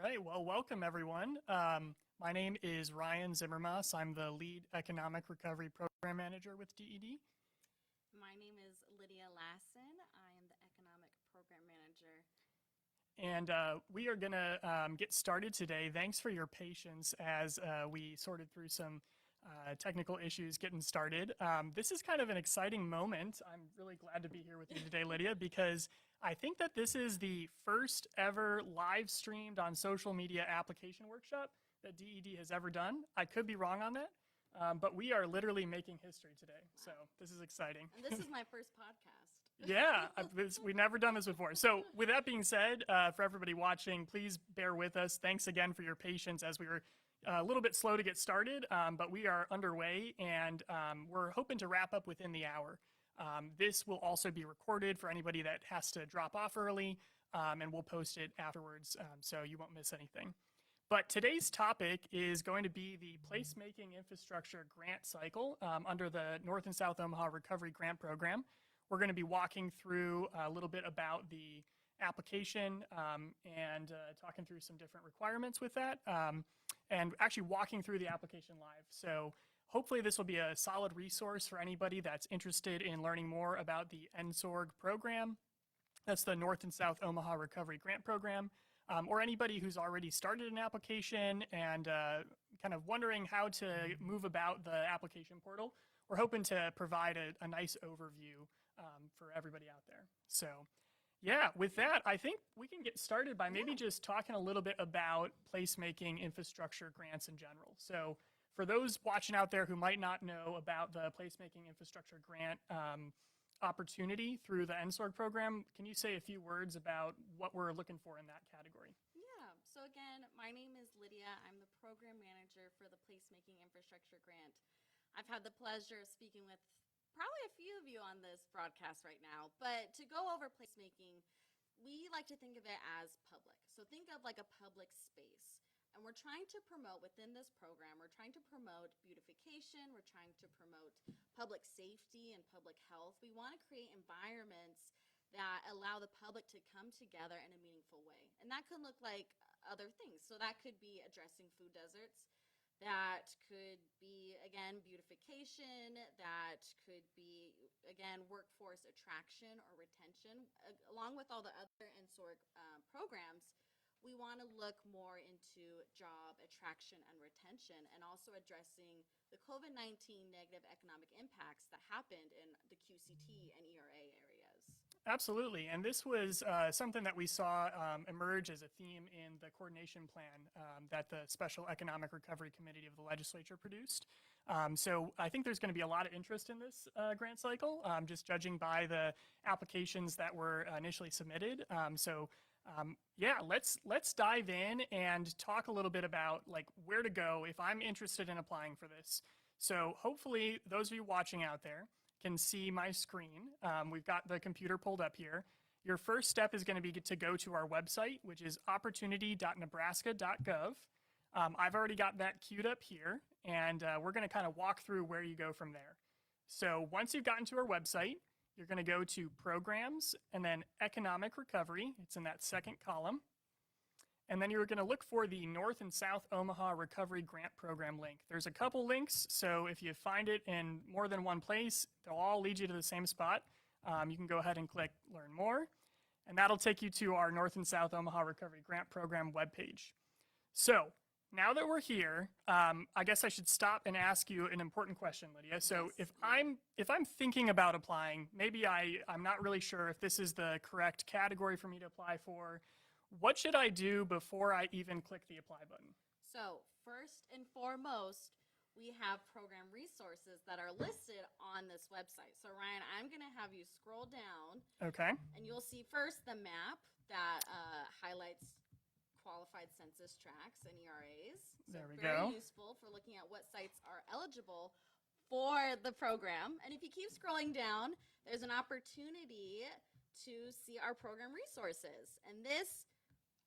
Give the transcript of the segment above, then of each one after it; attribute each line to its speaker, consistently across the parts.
Speaker 1: right, well, welcome everyone. My name is Ryan Zimmermas. I'm the lead economic recovery program manager with DED.
Speaker 2: My name is Lydia Lassen. I am the economic program manager.
Speaker 1: And we are going to get started today. Thanks for your patience as we sorted through some technical issues getting started. This is kind of an exciting moment. I'm really glad to be here with you today, Lydia, because I think that this is the first ever live streamed on social media application workshop that DED has ever done. I could be wrong on that, but we are literally making history today. So this is exciting.
Speaker 2: And this is my first podcast.
Speaker 1: Yeah, we've never done this before. So with that being said, for everybody watching, please bear with us. Thanks again for your patience as we were a little bit slow to get started, but we are underway and we're hoping to wrap up within the hour. This will also be recorded for anybody that has to drop off early, and we'll post it afterwards so you won't miss anything. But today's topic is going to be the Placemaking Infrastructure Grant Cycle under the North and South Omaha Recovery Grant Program. We're going to be walking through a little bit about the application and talking through some different requirements with that, and actually walking through the application live. So hopefully this will be a solid resource for anybody that's interested in learning more about the NSORG program. That's the North and South Omaha Recovery Grant Program, or anybody who's already started an application and kind of wondering how to move about the application portal. We're hoping to provide a nice overview for everybody out there. So yeah, with that, I think we can get started by maybe just talking a little bit about placemaking infrastructure grants in general. So for those watching out there who might not know about the Placemaking Infrastructure Grant opportunity through the NSORG program, can you say a few words about what we're looking for in that category?
Speaker 2: Yeah, so again, my name is Lydia. I'm the program manager for the Placemaking Infrastructure Grant. I've had the pleasure of speaking with probably a few of you on this broadcast right now, but to go over placemaking, we like to think of it as public. So think of like a public space. And we're trying to promote within this program, we're trying to promote beautification, we're trying to promote public safety and public health. We want to create environments that allow the public to come together in a meaningful way. And that could look like other things. So that could be addressing food deserts. That could be, again, beautification. That could be, again, workforce attraction or retention. Along with all the other NSORG programs, we want to look more into job attraction and retention and also addressing the COVID-19 negative economic impacts that happened in the QCT and ERA areas.
Speaker 1: Absolutely, and this was something that we saw emerge as a theme in the coordination plan that the Special Economic Recovery Committee of the legislature produced. So I think there's going to be a lot of interest in this grant cycle, just judging by the applications that were initially submitted. Yeah, let's dive in and talk a little bit about like where to go if I'm interested in applying for this. So hopefully those of you watching out there can see my screen. We've got the computer pulled up here. Your first step is going to be to go to our website, which is opportunity.nebraska.gov. I've already got that queued up here, and we're going to kind of walk through where you go from there. So once you've gotten to our website, you're going to go to Programs and then Economic Recovery. It's in that second column. And then you're going to look for the North and South Omaha Recovery Grant Program link. There's a couple links, so if you find it in more than one place, they'll all lead you to the same spot. You can go ahead and click Learn More, and that'll take you to our North and South Omaha Recovery Grant Program webpage. So now that we're here, I guess I should stop and ask you an important question, Lydia. So
Speaker 2: Yes.
Speaker 1: if I'm thinking about applying, maybe I'm not really sure if this is the correct category for me to apply for. What should I do before I even click the apply button?
Speaker 2: So first and foremost, we have program resources that are listed on this website. So Ryan, I'm going to have you scroll down.
Speaker 1: Okay.
Speaker 2: And you'll see first the map that highlights qualified census tracts and ERAs. So
Speaker 1: There we
Speaker 2: very
Speaker 1: go.
Speaker 2: useful for looking at what sites are eligible for the program. And if you keep scrolling down, there's an opportunity to see our program resources. And this,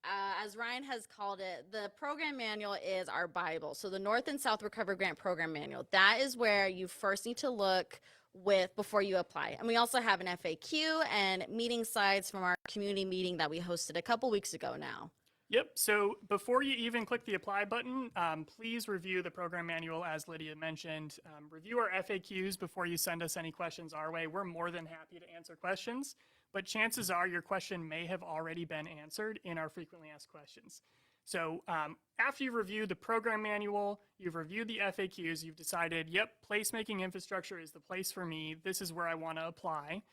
Speaker 2: as Ryan has called it, the program manual is our Bible. So the North and South Recovery Grant Program Manual, that is where you first need to look with before you apply. And we also have an FAQ and meeting slides from our community meeting that we hosted a couple weeks ago now.
Speaker 1: Yep. So before you even click the apply button, please review the program manual as Lydia mentioned. Review our FAQs before you send us any questions our way. We're more than happy to answer questions, but chances are your question may have already been answered in our frequently asked questions. So after you've reviewed the program manual, you've reviewed the FAQs, you've decided, yep, placemaking infrastructure is the place for me. This is where I want to apply.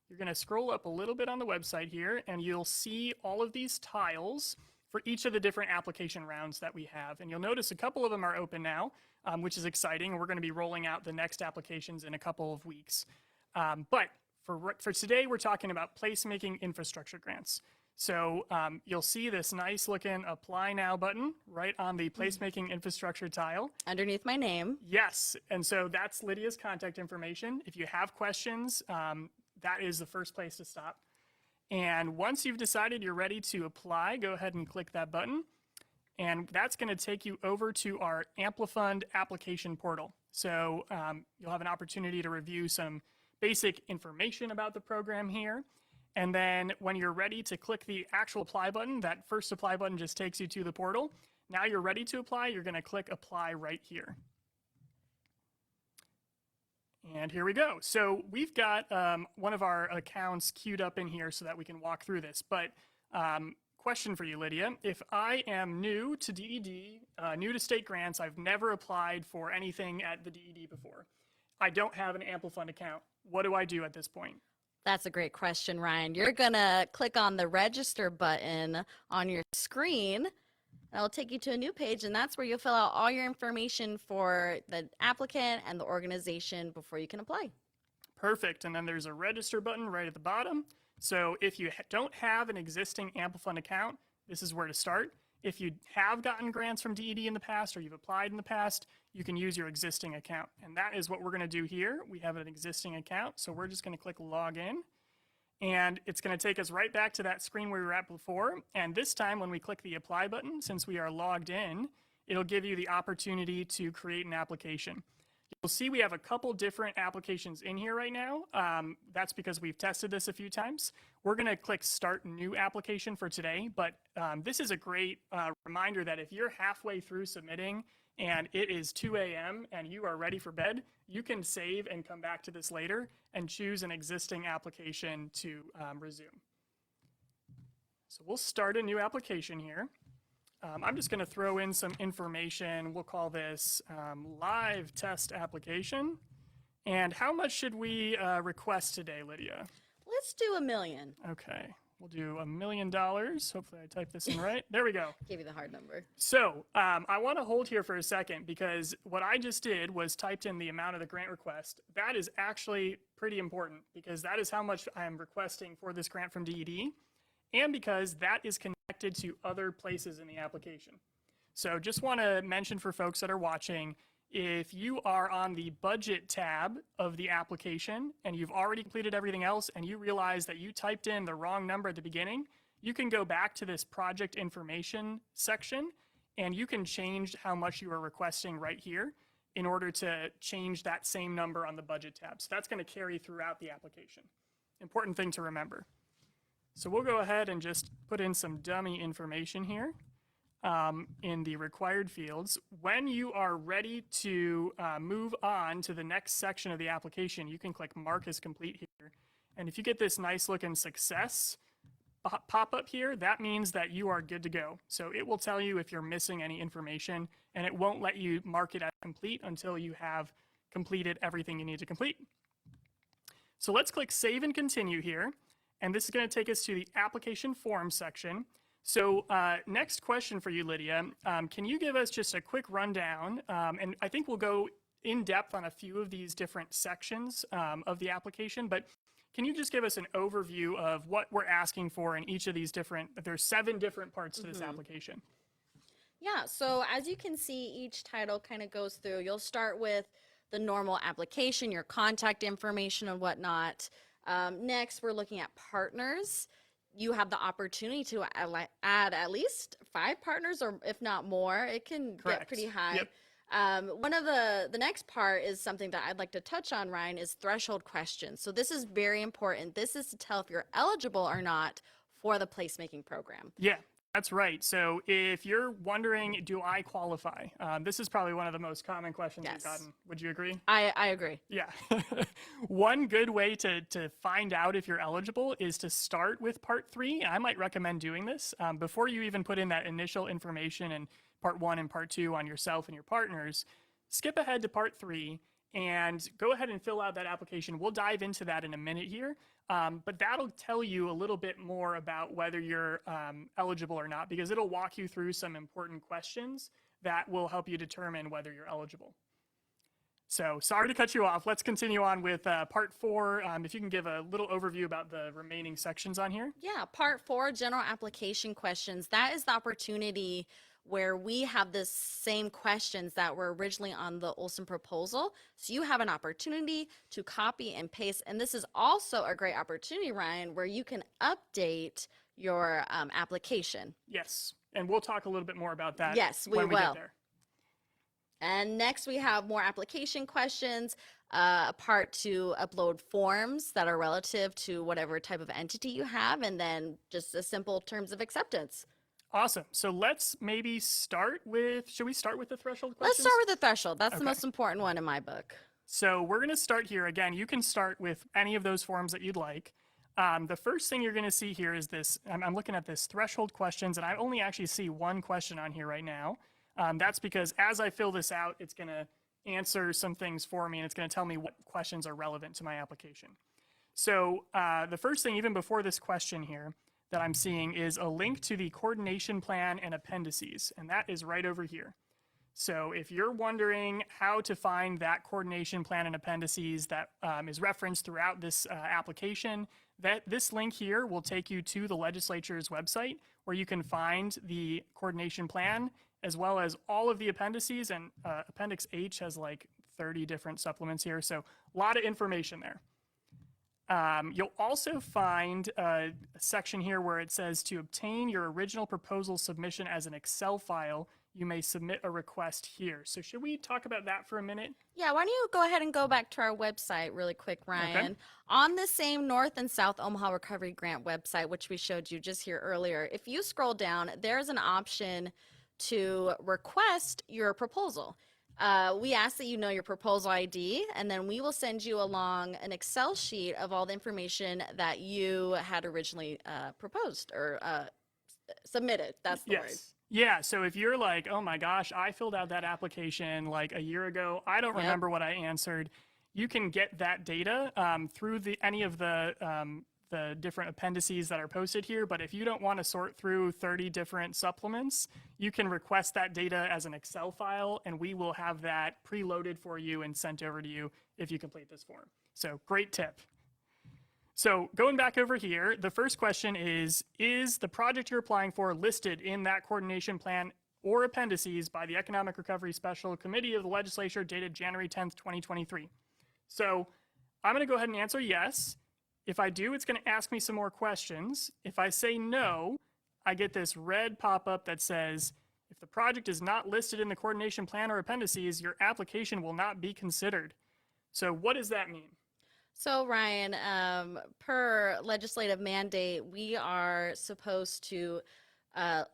Speaker 1: You're going to scroll up a little bit on the website here, and you'll see all of these tiles for each of the different application rounds that we have. And you'll notice a couple of them are open now, which is exciting. We're going to be rolling out the next applications in a couple of weeks. But for today, we're talking about placemaking infrastructure grants. So you'll see this nice looking apply now button right on the placemaking infrastructure tile.
Speaker 2: Underneath my name.
Speaker 1: Yes, and so that's Lydia's contact information. If you have questions, that is the first place to stop. And once you've decided you're ready to apply, go ahead and click that button. And that's going to take you over to our Amplifund application portal. So you'll have an opportunity to review some basic information about the program here. And then when you're ready to click the actual apply button, that first apply button just takes you to the portal. Now you're ready to apply, you're going to click apply right here. And here we go. So we've got one of our accounts queued up in here so that we can walk through this. But question for you, Lydia. If I am new to DED, new to state grants, I've never applied for anything at the DED before. I don't have an Amplifund account. What do I do at this point?
Speaker 2: That's a great question, Ryan. You're going to click on the register button on your screen. That'll take you to a new page, and that's where you'll fill out all your information for the applicant and the organization before you can apply.
Speaker 1: Perfect. And then there's a register button right at the bottom. So if you don't have an existing Amplifund account, this is where to start. If you have gotten grants from DED in the past or you've applied in the past, you can use your existing account. And that is what we're going to do here. We have an existing account, so we're just going to click log in. And it's going to take us right back to that screen where we were at before. And this time when we click the apply button, since we are logged in, it'll give you the opportunity to create an application. You'll see we have a couple different applications in here right now. That's because we've tested this a few times. We're going to click start new application for today, but this is a great reminder that if you're halfway through submitting and it is 2 a.m. and you are ready for bed, you can save and come back to this later and choose an existing application to resume. So we'll start a new application here. I'm just going to throw in some information. We'll call this live test application. And how much should we request today, Lydia?
Speaker 2: Let's do $1 million.
Speaker 1: Okay. We'll do $1 million. Hopefully I typed this in right. There we go.
Speaker 2: Give you the hard number.
Speaker 1: So I want to hold here for a second because what I just did was typed in the amount of the grant request. That is actually pretty important because that is how much I'm requesting for this grant from DED and because that is connected to other places in the application. So just want to mention for folks that are watching, if you are on the budget tab of the application and you've already completed everything else and you realize that you typed in the wrong number at the beginning, you can go back to this project information section and you can change how much you are requesting right here in order to change that same number on the budget tab. So that's going to carry throughout the application. Important thing to remember. So we'll go ahead and just put in some dummy information here. In the required fields. When you are ready to move on to the next section of the application, you can click Mark as Complete here. And if you get this nice looking success pop up here, that means that you are good to go. So it will tell you if you're missing any information, and it won't let you mark it as complete until you have completed everything you need to complete. So let's click Save and Continue here. And this is going to take us to the application form section. So next question for you, Lydia. Can you give us just a quick rundown? And I think we'll go in depth on a few of these different sections of the application, but can you just give us an overview of what we're asking for in each of these different, there's 7 different parts to this application.
Speaker 2: Yeah, so as you can see, each title kind of goes through. You'll start with the normal application, your contact information and whatnot. Next, we're looking at partners. You have the opportunity to add at least 5 partners, or if not more. It can get pretty high. Yep. One of the next part is something that I'd like to touch on, Ryan, is threshold questions. So this is very important. This is to tell if you're eligible or not for the placemaking program.
Speaker 1: Yeah, That's right. So if you're wondering, do I qualify? This is probably one of the most common questions we've
Speaker 2: Yes.
Speaker 1: gotten. Would you agree?
Speaker 2: I agree.
Speaker 1: Yeah. One good way to find out if you're eligible is to start with part 3. I might recommend doing this before you even put in that initial information in part 1 and part 2 on yourself and your partners. Skip ahead to part 3 and go ahead and fill out that application. We'll dive into that in a minute here. But that'll tell you a little bit more about whether you're eligible or not, because it'll walk you through some important questions that will help you determine whether you're eligible. So sorry to cut you off. Let's continue on with part 4. If you can give a little overview about the remaining sections on here.
Speaker 2: Yeah, part 4, general application questions. That is the opportunity where we have the same questions that were originally on the Olson proposal. So you have an opportunity to copy and paste. And this is also a great opportunity, Ryan, where you can update your application.
Speaker 1: Yes, and we'll talk a little bit more about that.
Speaker 2: Yes, we
Speaker 1: when we get
Speaker 2: will.
Speaker 1: there.
Speaker 2: And next we have more application questions, a part to upload forms that are relative to whatever type of entity you have, and then just a simple terms of acceptance.
Speaker 1: Awesome. So let's maybe start with, should we start with the threshold
Speaker 2: Let's
Speaker 1: questions?
Speaker 2: start with the threshold. That's the
Speaker 1: Okay.
Speaker 2: most important one in my book.
Speaker 1: So we're going to start here. Again, you can start with any of those forms that you'd like. The first thing you're going to see here is this. I'm looking at this threshold questions, and I only actually see one question on here right now. That's because as I fill this out, it's going to answer some things for me, and it's going to tell me what questions are relevant to my application. So the first thing, even before this question here, that I'm seeing is a link to the coordination plan and appendices, and that is right over here. So if you're wondering how to find that coordination plan and appendices that is referenced throughout this application, this link here will take you to the legislature's website where you can find the coordination plan as well as all of the appendices, and Appendix H has like 30 different supplements here, so a lot of information there. You'll also find a section here where it says to obtain your original proposal submission as an Excel file, you may submit a request here. So should we talk about that for a minute?
Speaker 2: Yeah, why don't you go ahead and go back to our website really quick, Ryan. Okay. On the same North and South Omaha Recovery Grant website, which we showed you just here earlier, if you scroll down, there's an option to request your proposal. We ask that you know your proposal ID, and then we will send you along an Excel sheet of all the information that you had originally proposed or submitted. That's the word.
Speaker 1: Yeah, so if you're like, oh my gosh, I filled out that application like a year ago, I don't remember what I answered, you can get that data through any of the different appendices that are posted here. But if you don't want to sort through 30 different supplements, you can request that data as an Excel file, and we will have that preloaded for you and sent over to you if you complete this form. So great tip. So going back over here, the first question is the project you're applying for listed in that coordination plan or appendices by the Economic Recovery Special Committee of the Legislature dated January 10th, 2023? So I'm going to go ahead and answer yes. If I do, it's going to ask me some more questions. If I say no, I get this red pop-up that says, if the project is not listed in the coordination plan or appendices, your application will not be considered. So what does that mean?
Speaker 2: So Ryan, per legislative mandate, we are supposed to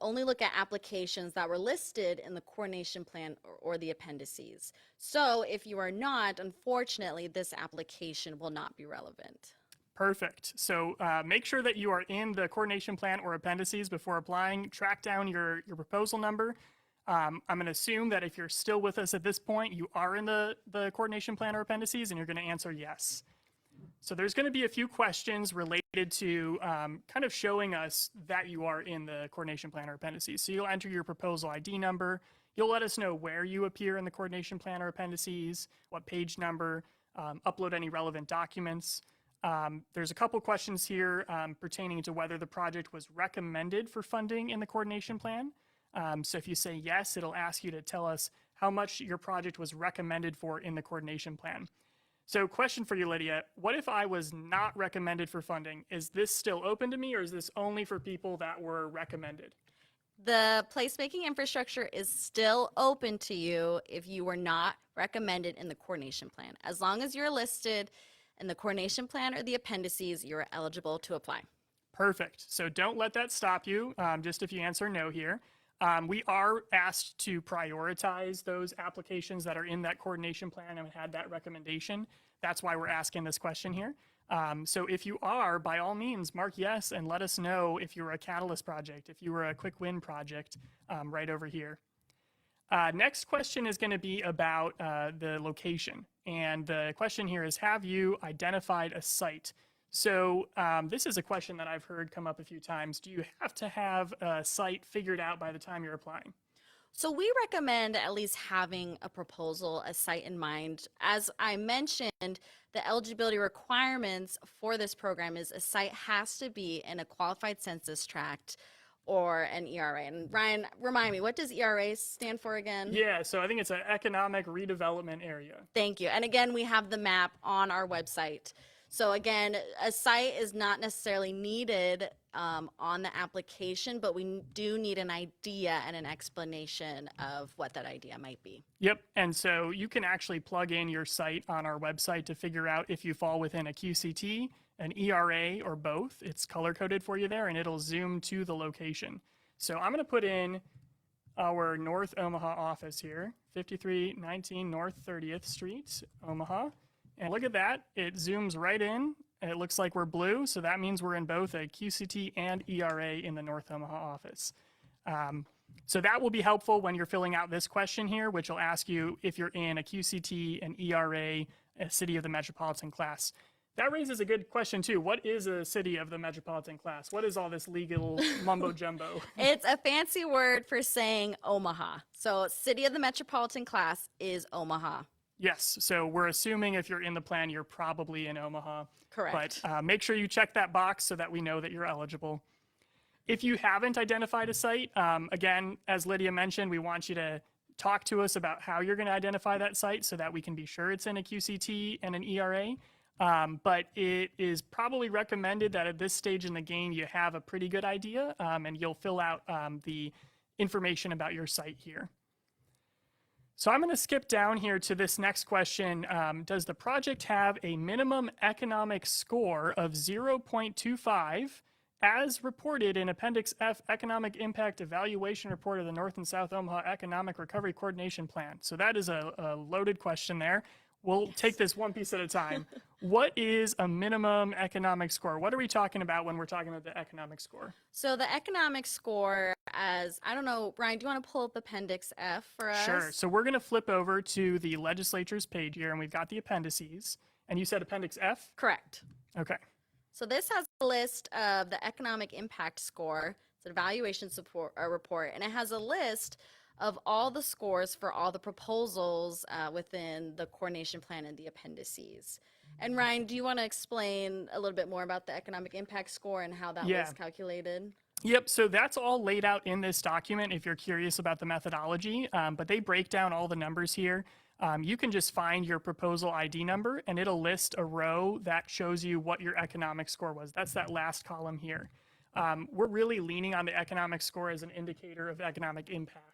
Speaker 2: only look at applications that were listed in the coordination plan or the appendices. So if you are not, unfortunately, this application will not be relevant.
Speaker 1: Perfect. So make sure that you are in the coordination plan or appendices before applying. Track down your proposal number. I'm going to assume that if you're still with us at this point, you are in the coordination plan or appendices, and you're going to answer yes. So there's going to be a few questions related to kind of showing us that you are in the coordination plan or appendices. So you'll enter your proposal ID number. You'll let us know where you appear in the coordination plan or appendices, what page number, upload any relevant documents. There's a couple questions here pertaining to whether the project was recommended for funding in the coordination plan. So if you say yes, it'll ask you to tell us how much your project was recommended for in the coordination plan. So question for you, Lydia, what if I was not recommended for funding? Is this still open to me, or is this only for people that were recommended?
Speaker 2: The placemaking infrastructure is still open to you if you were not recommended in the coordination plan. As long as you're listed in the coordination plan or the appendices, you're eligible to apply.
Speaker 1: Perfect. So don't let that stop you, just if you answer no here. We are asked to prioritize those applications that are in that coordination plan and had that recommendation. That's why we're asking this question here. So if you are, by all means, mark yes and let us know if you were a Catalyst project, if you were a Quick Win project, right over here. Next question is going to be about the location. And the question here is, have you identified a site? So this is a question that I've heard come up a few times. Do you have to have a site figured out by the time you're applying?
Speaker 2: So we recommend at least having a proposal, a site in mind. As I mentioned, the eligibility requirements for this program is a site has to be in a qualified census tract or an ERA. And Ryan, remind me, what does ERA stand for again?
Speaker 1: Yeah, so I think it's an economic redevelopment area.
Speaker 2: Thank you. And again, we have the map on our website. So again, a site is not necessarily needed on the application, but we do need an idea and an explanation of what that idea might be.
Speaker 1: Yep, and so you can actually plug in your site on our website to figure out if you fall within a QCT, an ERA, or both. It's color-coded for you there, and it'll zoom to the location. So I'm going to put in our North Omaha office here, 5319 North 30th Street, Omaha. And look at that, it zooms right in. It looks like we're blue, so that means we're in both a QCT and ERA in the North Omaha office. So that will be helpful when you're filling out this question here, which will ask you if you're in a QCT, an ERA, a city of the metropolitan class. That raises a good question too. What is a city of the metropolitan class? What is all this legal mumbo jumbo?
Speaker 2: It's a fancy word for saying Omaha. So city of the metropolitan class is Omaha.
Speaker 1: Yes, so we're assuming if you're in the plan, you're probably in Omaha.
Speaker 2: Correct.
Speaker 1: But make sure you check that box so that we know that you're eligible. If you haven't identified a site, again, as Lydia mentioned, we want you to talk to us about how you're going to identify that site so that we can be sure it's in a QCT and an ERA. But it is probably recommended that at this stage in the game, you have a pretty good idea and you'll fill out the information about your site here. So I'm going to skip down here to this next question. Does the project have a minimum economic score of 0.25 as reported in Appendix F Economic Impact Evaluation Report of the North and South Omaha Economic Recovery Coordination Plan? So that is a loaded question there. We'll take this one piece at a time. What is a minimum economic score? What are we talking about when we're talking about the economic score?
Speaker 2: So the economic score, as I don't know, Brian, do you want to pull up Appendix F for us?
Speaker 1: Sure. So we're going to flip over to the legislature's page here, and we've got the appendices. And you said Appendix F?
Speaker 2: Correct.
Speaker 1: Okay.
Speaker 2: So this has a list of the economic impact score. It's an evaluation report, and it has a list of all the scores for all the proposals within the coordination plan and the appendices. And Ryan, do you want to explain a little bit more about the economic impact score and how that was calculated?
Speaker 1: Yep, so that's all laid out in this document if you're curious about the methodology, but they break down all the numbers here. You can just find your proposal ID number and it'll list a row that shows you what your economic score was. That's that last column here. We're really leaning on the economic score as an indicator of economic impact.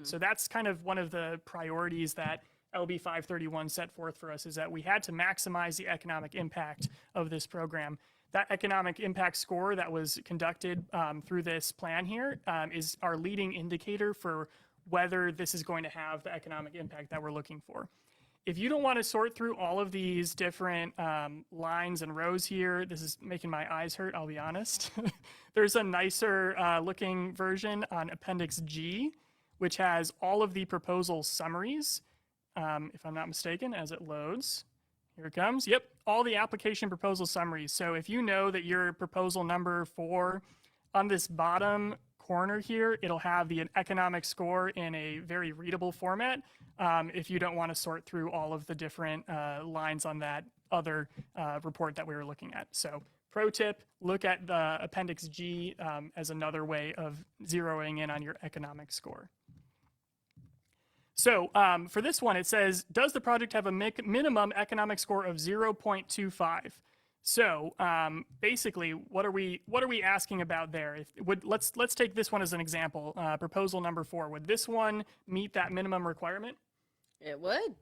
Speaker 1: So that's kind of one of the priorities that LB 531 set forth for us, is that we had to maximize the economic impact of this program. That economic impact score that was conducted through this plan here is our leading indicator for whether this is going to have the economic impact that we're looking for. If you don't want to sort through all of these different lines and rows here, this is making my eyes hurt, I'll be honest. There's a nicer looking version on Appendix G, which has all of the proposal summaries, if I'm not mistaken, as it loads. Here it comes. Yep, all the application proposal summaries. So if you know that your proposal number 4 on this bottom corner here, it'll have the economic score in a very readable format if you don't want to sort through all of the different lines on that other report that we were looking at. So pro tip, look at the Appendix G as another way of zeroing in on your economic score. So for this one, it says, does the project have a minimum economic score of 0.25? So basically, what are we asking about there? Let's take this one as an example. Proposal number 4. Would this one meet that minimum requirement?
Speaker 2: It would.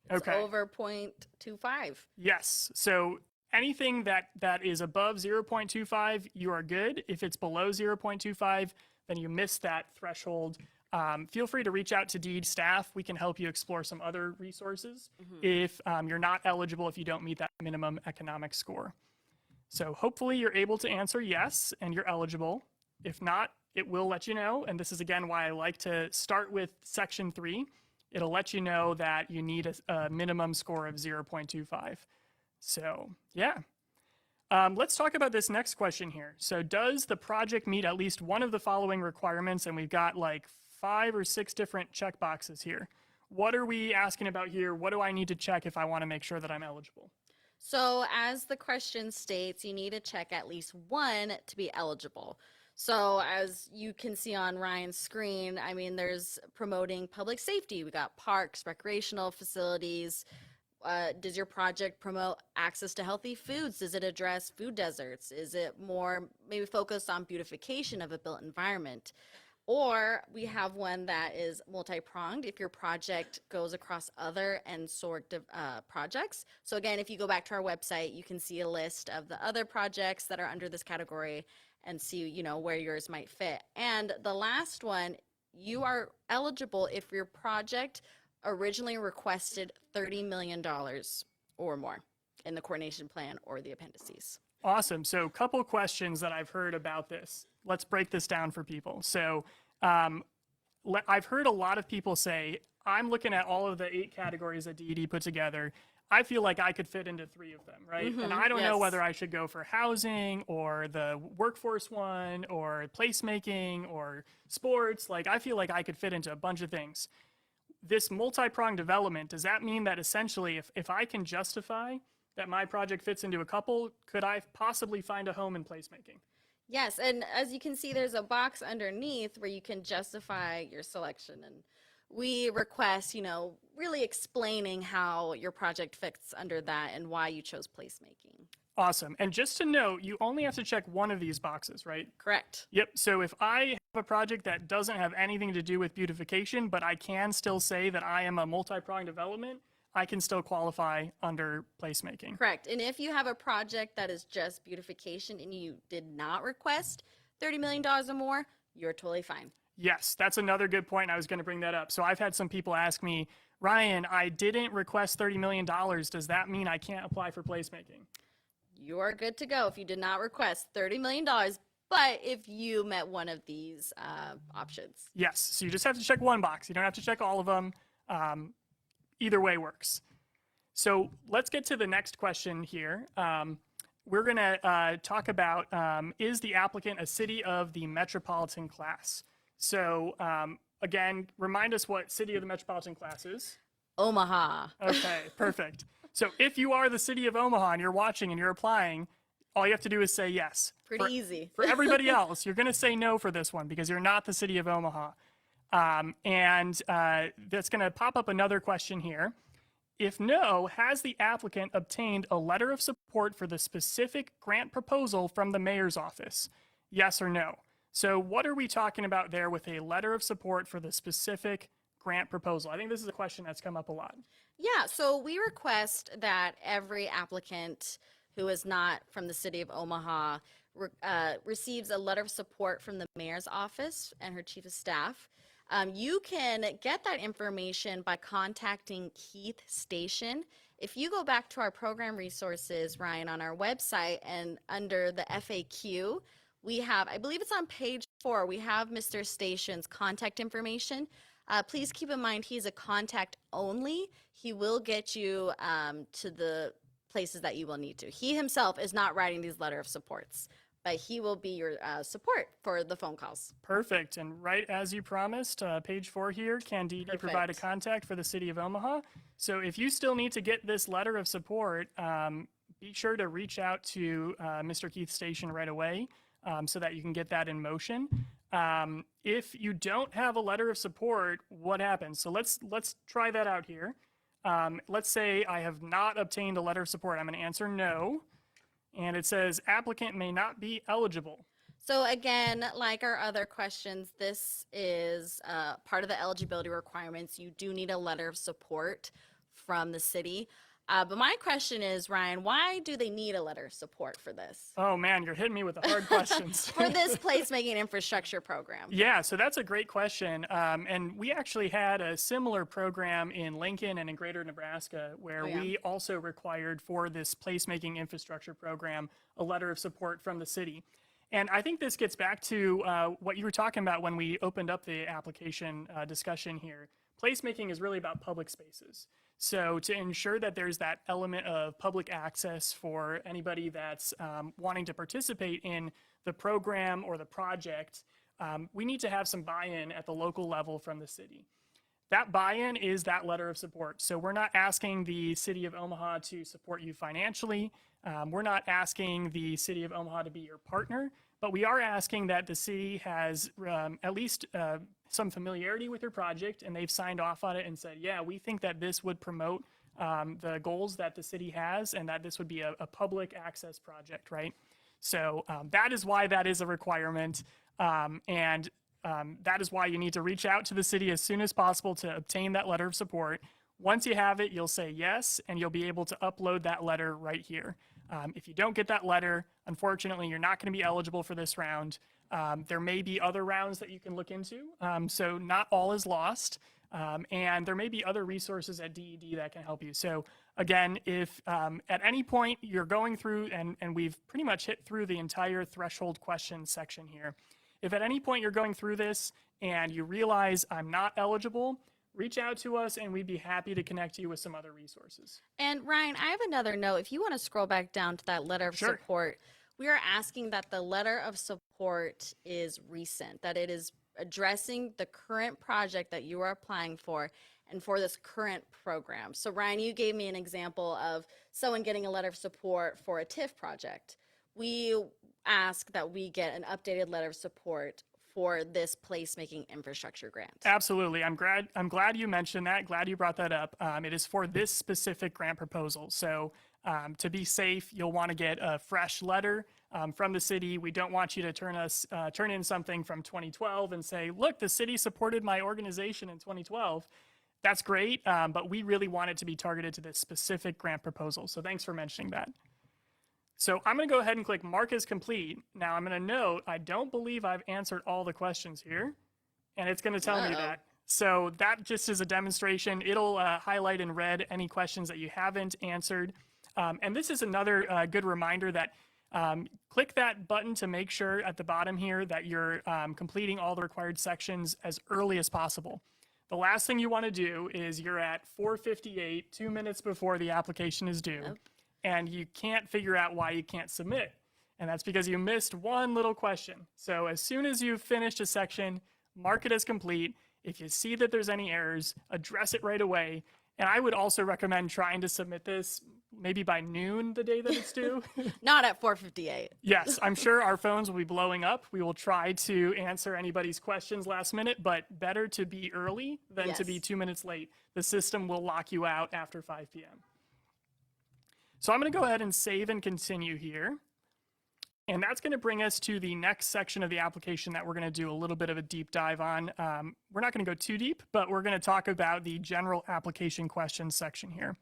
Speaker 1: Okay.
Speaker 2: It's over 0.25.
Speaker 1: Yes. So anything that is above 0.25, you are good. If it's below 0.25, then you miss that threshold. Feel free to reach out to DEED staff. We can help you explore some other resources if you're not eligible, if you don't meet that minimum economic score. So hopefully you're able to answer yes and you're eligible. If not, it will let you know. And this is again why I like to start with section 3. It'll let you know that you need a minimum score of 0.25. So yeah. Let's talk about this next question here. So does the project meet at least one of the following requirements? And we've got like 5 or 6 different check boxes here. What are we asking about here? What do I need to check if I want to make sure that I'm eligible?
Speaker 2: So as the question states, you need to check at least one to be eligible. So as you can see on Ryan's screen, I mean, there's promoting public safety. We got parks, recreational facilities. Does your project promote access to healthy foods? Does it address food deserts? Is it more maybe focused on beautification of a built environment? Or we have one that is multi-pronged if your project goes across other NSORG projects. So again, if you go back to our website, you can see a list of the other projects that are under this category and see, where yours might fit. And the last one, you are eligible if your project originally requested $30 million or more in the coordination plan or the appendices.
Speaker 1: Awesome. So a couple questions that I've heard about this. Let's break this down for people. So I've heard a lot of people say, I'm looking at all of the 8 categories that DED put together. I feel like I could fit into 3 of them, right? And I don't know whether I should go for housing or the workforce one or placemaking or sports. Like, I feel like I could fit into a bunch of things. This multi-pronged development, does that mean that essentially if I can justify that my project fits into a couple, could I possibly find a home in placemaking?
Speaker 2: Yes, and as you can see, there's a box underneath where you can justify your selection. And we request, really explaining how your project fits under that and why you chose placemaking.
Speaker 1: Awesome. And just to note, you only have to check one of these boxes, right?
Speaker 2: Correct.
Speaker 1: Yep. So if I have a project that doesn't have anything to do with beautification, but I can still say that I am a multi-pronged development, I can still qualify under placemaking.
Speaker 2: Correct. And if you have a project that is just beautification and you did not request $30 million or more, you're totally fine.
Speaker 1: Yes, that's another good point. I was going to bring that up. So I've had some people ask me, Ryan, I didn't request $30 million. Does that mean I can't apply for placemaking?
Speaker 2: You are good to go if you did not request $30 million, but if you met one of these options.
Speaker 1: Yes. So you just have to check one box. You don't have to check all of them. Either way works. So let's get to the next question here. We're going to talk about, is the applicant a city of the metropolitan class? So again, remind us what city of the metropolitan class is.
Speaker 2: Omaha.
Speaker 1: Okay, perfect. So if you are the city of Omaha and you're watching and you're applying, all you have to do is say yes.
Speaker 2: Pretty easy.
Speaker 1: For everybody else, you're going to say no for this one because you're not the city of Omaha. That's going to pop up another question here. If no, has the applicant obtained a letter of support for the specific grant proposal from the mayor's office? Yes or no? So what are we talking about there with a letter of support for the specific grant proposal? I think this is a question that's come up a lot.
Speaker 2: Yeah, so we request that every applicant who is not from the city of Omaha receives a letter of support from the mayor's office and her chief of staff. You can get that information by contacting Keith Station. If you go back to our program resources, Ryan, on our website and under the FAQ, we have, I believe it's on page 4, we have Mr. Station's contact information. Please keep in mind he's a contact only. He will get you to the places that you will need to. He himself is not writing these letter of supports, but he will be your support for the phone calls.
Speaker 1: Perfect. And right as you promised, page 4 here, can DED provide a contact for the city of Omaha? So if you still need to get this letter of support, be sure to reach out to Mr. Keith Station right away so that you can get that in motion. If you don't have a letter of support, what happens? So let's try that out here. Let's say I have not obtained a letter of support. I'm going to answer no. And it says applicant may not be eligible.
Speaker 2: So again, like our other questions, this is part of the eligibility requirements. You do need a letter of support from the city. But my question is, Ryan, why do they need a letter of support for this?
Speaker 1: Oh man, you're hitting me with the hard questions.
Speaker 2: For this placemaking infrastructure program?
Speaker 1: Yeah, so that's a great question. And we actually had a similar program in Lincoln and in greater Nebraska where we also required for this placemaking infrastructure program a letter of support from the city. And I think this gets back to what you were talking about when we opened up the application discussion here. Placemaking is really about public spaces. So to ensure that there's that element of public access for anybody that's wanting to participate in the program or the project, we need to have some buy-in at the local level from the city. That buy-in is that letter of support. So we're not asking the city of Omaha to support you financially. We're not asking the city of Omaha to be your partner, but we are asking that the city has at least some familiarity with your project and they've signed off on it and said, yeah, we think that this would promote the goals that the city has and that this would be a public access project, right? So that is why that is a requirement. That is why you need to reach out to the city as soon as possible to obtain that letter of support. Once you have it, you'll say yes, and you'll be able to upload that letter right here. If you don't get that letter, unfortunately, you're not going to be eligible for this round. There may be other rounds that you can look into, so not all is lost. And there may be other resources at DED that can help you. So again, if at any point you're going through, and we've pretty much hit through the entire threshold question section here, if at any point you're going through this and you realize I'm not eligible, reach out to us and we'd be happy to connect you with some other resources.
Speaker 2: And Ryan, I have another note. If you want to scroll back down to that letter of support, we are asking that the letter of support is recent, that it is addressing the current project that you are applying for and for this current program. So Ryan, you gave me an example of someone getting a letter of support for a TIF project. We ask that we get an updated letter of support for this placemaking infrastructure grant.
Speaker 1: Absolutely. I'm glad you mentioned that. Glad you brought that up. It is for this specific grant proposal. So to be safe, you'll want to get a fresh letter from the city. We don't want you to turn in something from 2012 and say, look, the city supported my organization in 2012. That's great, but we really want it to be targeted to this specific grant proposal. So thanks for mentioning that. So I'm going to go ahead and click Mark as complete. Now I'm going to note I don't believe I've answered all the questions here, and it's going to tell me that. So that just is a demonstration. It'll highlight in red any questions that you haven't answered. And this is another good reminder that click that button to make sure at the bottom here that you're completing all the required sections as early as possible. The last thing you want to do is you're at 4:58, 2 minutes before the application is due. Yep. And you can't figure out why you can't submit. And that's because you missed one little question. So as soon as you've finished a section, mark it as complete. If you see that there's any errors, address it right away. And I would also recommend trying to submit this maybe by noon the day that it's due.
Speaker 2: Not at 4:58.
Speaker 1: Yes, I'm sure our phones will be blowing up. We will try to answer anybody's questions last minute, but better to be early than to be 2 minutes late. The system will lock you out after 5 p.m. So I'm going to go ahead and save and continue here. And that's going to bring us to the next section of the application that we're going to do a little bit of a deep dive on. We're not going to go too deep, but we're going to talk about the general application questions section here.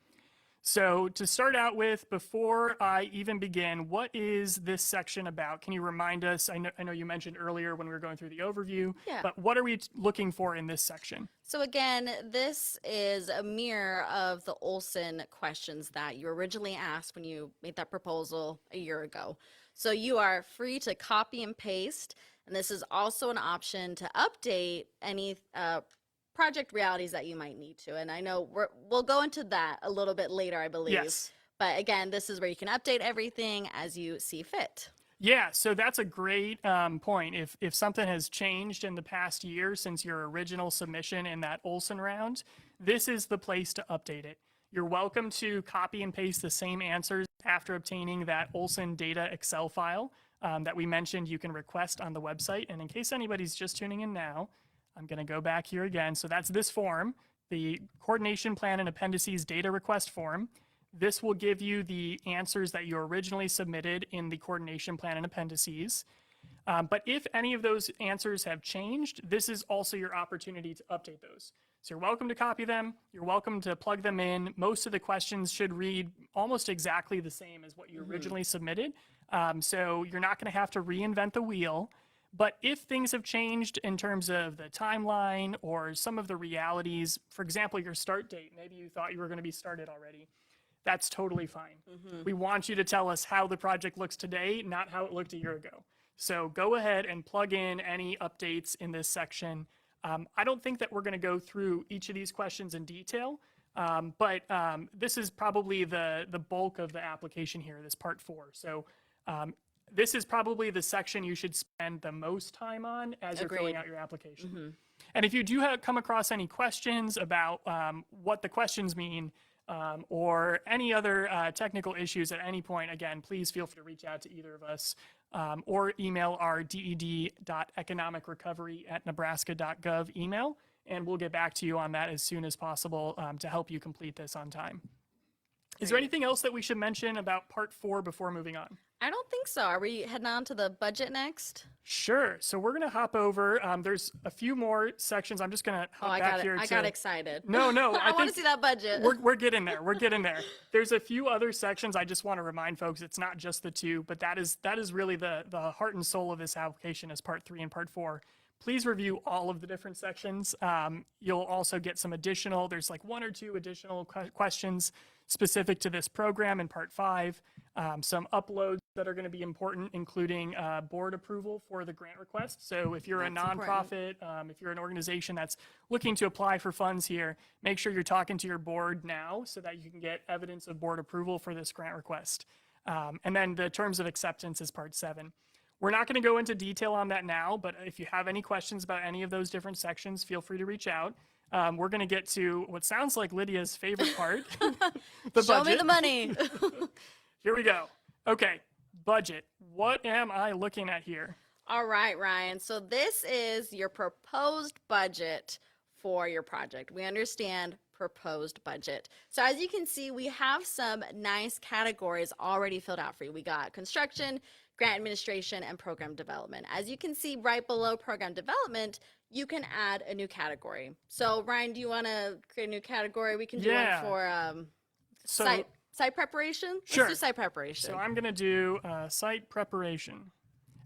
Speaker 1: So to start out with, before I even begin, what is this section about? Can you remind us? I know you mentioned earlier when we were going through the overview, but what are we looking for in this section?
Speaker 2: So again, this is a mirror of the Olson questions that you originally asked when you made that proposal a year ago. So you are free to copy and paste, and this is also an option to update any project realities that you might need to. And I know we'll go into that a little bit later, I believe.
Speaker 1: Yes.
Speaker 2: But again, this is where you can update everything as you see fit.
Speaker 1: Yeah, so that's a great point. If something has changed in the past year since your original submission in that Olson round, this is the place to update it. You're welcome to copy and paste the same answers after obtaining that Olson data Excel file that we mentioned you can request on the website. And in case anybody's just tuning in now, I'm going to go back here again. So that's this form, the Coordination Plan and Appendices Data Request Form. This will give you the answers that you originally submitted in the Coordination Plan and Appendices. But if any of those answers have changed, this is also your opportunity to update those. So you're welcome to copy them. You're welcome to plug them in. Most of the questions should read almost exactly the same as what you originally submitted. So you're not going to have to reinvent the wheel. But if things have changed in terms of the timeline or some of the realities, for example, your start date, maybe you thought you were going to be started already, that's totally fine. We want you to tell us how the project looks today, not how it looked a year ago. So go ahead and plug in any updates in this section. I don't think that we're going to go through each of these questions in detail, but this is probably the bulk of the application here, this part 4. So this is probably the section you should spend the most time on as you're filling out your application. And if you do come across any questions about what the questions mean or any other technical issues at any point, again, please feel free to reach out to either of us or email our ded.economicrecovery@nebraska.gov email, and we'll get back to you on that as soon as possible to help you complete this on time. Is there anything else that we should mention about part 4 before moving on?
Speaker 2: I don't think so. Are we heading on to the budget next?
Speaker 1: Sure. So we're going to hop over. There's a few more sections. I'm just going to hop back here.
Speaker 2: I got excited.
Speaker 1: No.
Speaker 2: I want to see that budget.
Speaker 1: We're getting there. We're getting there. There's a few other sections. I just want to remind folks it's not just the 2, but that is really the heart and soul of this application is part 3 and part 4. Please review all of the different sections. You'll also get some additional, there's like 1 or 2 additional questions specific to this program in part 5. Some uploads that are going to be important, including board approval for the grant request. So if you're a nonprofit, if you're an organization that's looking to apply for funds here, make sure you're talking to your board now so that you can get evidence of board approval for this grant request. And then the terms of acceptance is part 7. We're not going to go into detail on that now, but if you have any questions about any of those different sections, feel free to reach out. We're going to get to what sounds like Lydia's favorite part, the
Speaker 2: Show
Speaker 1: budget.
Speaker 2: me the money.
Speaker 1: Here we go. Okay, budget. What am I looking at here?
Speaker 2: All right, Ryan. So this is your proposed budget for your project. We understand proposed budget. So as you can see, we have some nice categories already filled out for you. We got construction, grant administration, and program development. As you can see right below program development, you can add a new category. So Ryan, do you want to create a new category? We can do one for site preparation.
Speaker 1: Sure.
Speaker 2: Let's do site preparation.
Speaker 1: So I'm going to do site preparation.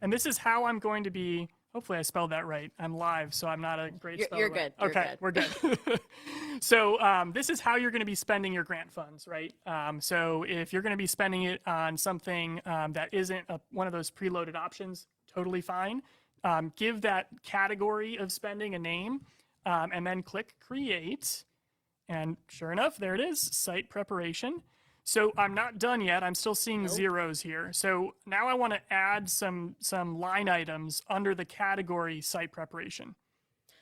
Speaker 1: And this is how I'm going to be, hopefully I spelled that right. I'm live, so I'm not a great speller.
Speaker 2: You're good. You're
Speaker 1: okay,
Speaker 2: good.
Speaker 1: We're good. So this is how you're going to be spending your grant funds, right? So if you're going to be spending it on something that isn't one of those preloaded options, totally fine. Give that category of spending a name and then click create. And sure enough, there it is, site preparation. So I'm not done yet. I'm still seeing zeros here. So now I want to add some line items under the category site preparation.